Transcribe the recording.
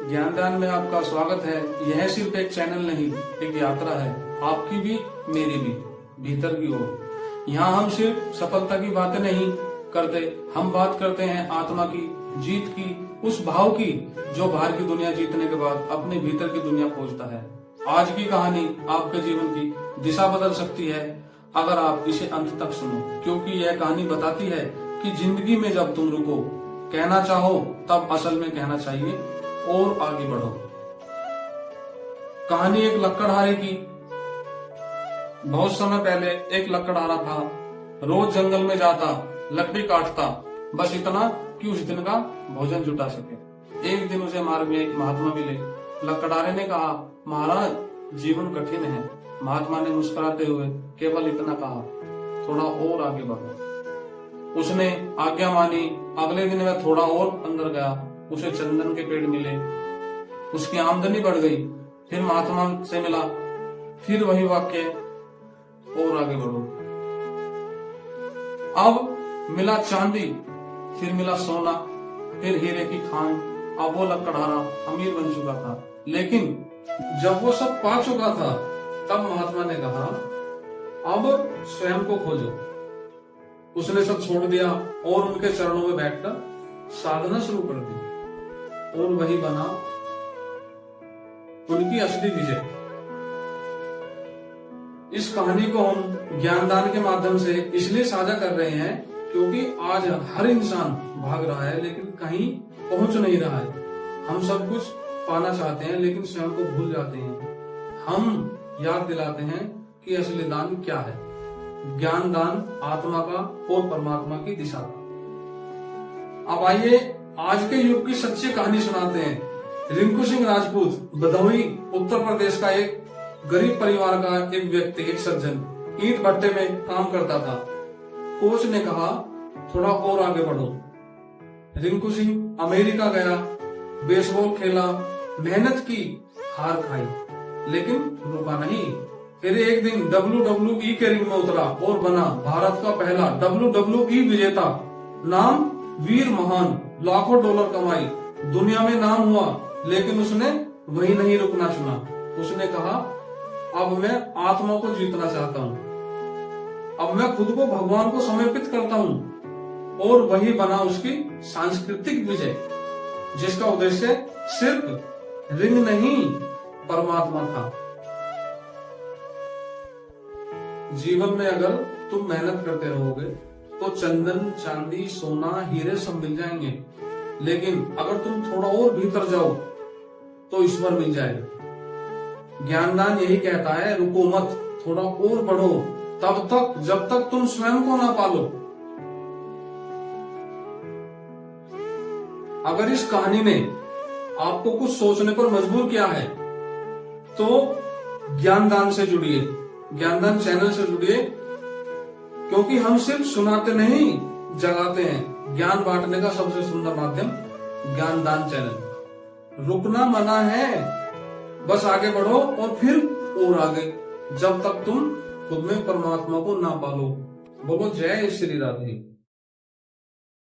ज्ञानदान में आपका स्वागत है। यह सिर्फ एक चैनल नहीं, एक यात्रा है, आपकी भी मेरी भी, भीतर की ओर। यहाँ हम सिर्फ सफलता की बातें नहीं करते, हम बात करते हैं आत्मा की, जीत की, उस भाव की जो बाहर की दुनिया जीतने के बाद अपने भीतर की दुनिया खोजता है। आज की कहानी आपके जीवन की दिशा बदल सकती है अगर आप इसे अंत तक सुनो, क्योंकि यह कहानी बताती है कि जिंदगी में जब तुम रुको, कहना चाहो तब असल में कहना चाहिए और आगे बढ़ो। कहानी एक लकड़हारे की। बहुत समय पहले एक लकड़हारा था। रोज जंगल में जाता, लकड़ी काटता, बस इतना कि उस दिन का भोजन जुटा सके। एक दिन उसे मार्ग में एक महात्मा मिले। लकड़हारे ने कहा, महाराज जीवन कठिन है। महात्मा ने मुस्कुराते हुए केवल इतना कहा, थोड़ा और आगे बढ़ो। उसने आज्ञा मानी। अगले दिन वह थोड़ा और अंदर गया। उसे चंदन के पेड़ मिले, उसकी आमदनी बढ़ गई। फिर महात्मा से मिला, फिर वही वाक्य, और आगे बढ़ो। अब मिला चांदी, फिर मिला सोना, फिर हीरे की खान। अब वो लकड़हारा अमीर बन चुका था। लेकिन जब वो सब पा चुका था, तब महात्मा ने कहा, अब स्वयं को खोजो। उसने सब छोड़ दिया और उनके चरणों में बैठकर साधना शुरू कर दी, और वही बना उनकी असली विजय। इस कहानी को हम ज्ञानदान के माध्यम से इसलिए साझा कर रहे हैं क्योंकि आज हर इंसान भाग रहा है लेकिन कहीं पहुंच नहीं रहा है। हम सब कुछ पाना चाहते हैं लेकिन स्वयं को भूल जाते हैं। हम याद दिलाते हैं कि असली दान क्या है। ज्ञान दान आत्मा का और परमात्मा की दिशा का। अब आइए आज के युग की सच्ची कहानी सुनाते हैं। रिंकू सिंह राजपूत भदोही उत्तर प्रदेश का एक गरीब परिवार का एक व्यक्ति, एक सज्जन, ईंट भट्टे में काम करता था। कोच ने कहा, थोड़ा और आगे बढ़ो। रिंकू सिंह अमेरिका गया, बेसबॉल खेला, मेहनत की, हार खाई, लेकिन रुका नहीं। फिर एक दिन WWE के रिंग में उतरा और बना भारत का पहला WWE विजेता। नाम वीर महान, लाखों डॉलर कमाई, दुनिया में नाम हुआ। लेकिन उसने वही नहीं रुकना चुना। उसने कहा, अब मैं आत्मा को जीतना चाहता हूँ। अब मैं खुद को भगवान को समर्पित करता हूँ। और वही बना उसकी सांस्कृतिक विजय, जिसका उद्देश्य सिर्फ रिंग नहीं, परमात्मा था। जीवन में अगर तुम मेहनत करते रहोगे तो चंदन, चांदी, सोना, हीरे सब मिल जाएंगे। लेकिन अगर तुम थोड़ा और भीतर जाओ तो ईश्वर मिल जाएगा। ज्ञानदान यही कहता है, रुको मत, थोड़ा और बढ़ो, तब तक जब तक तुम स्वयं को ना पालो। अगर इस कहानी ने आपको कुछ सोचने पर मजबूर किया है तो ज्ञानदान से जुड़िए, ज्ञानदान चैनल से जुड़िए, क्योंकि हम सिर्फ सुनाते नहीं, जगाते हैं। ज्ञान बांटने का सबसे सुंदर माध्यम ज्ञानदान चैनल। रुकना मना है, बस आगे बढ़ो और फिर और आगे, जब तक तुम खुद में परमात्मा को ना पालो। बोलो जय श्री राधे।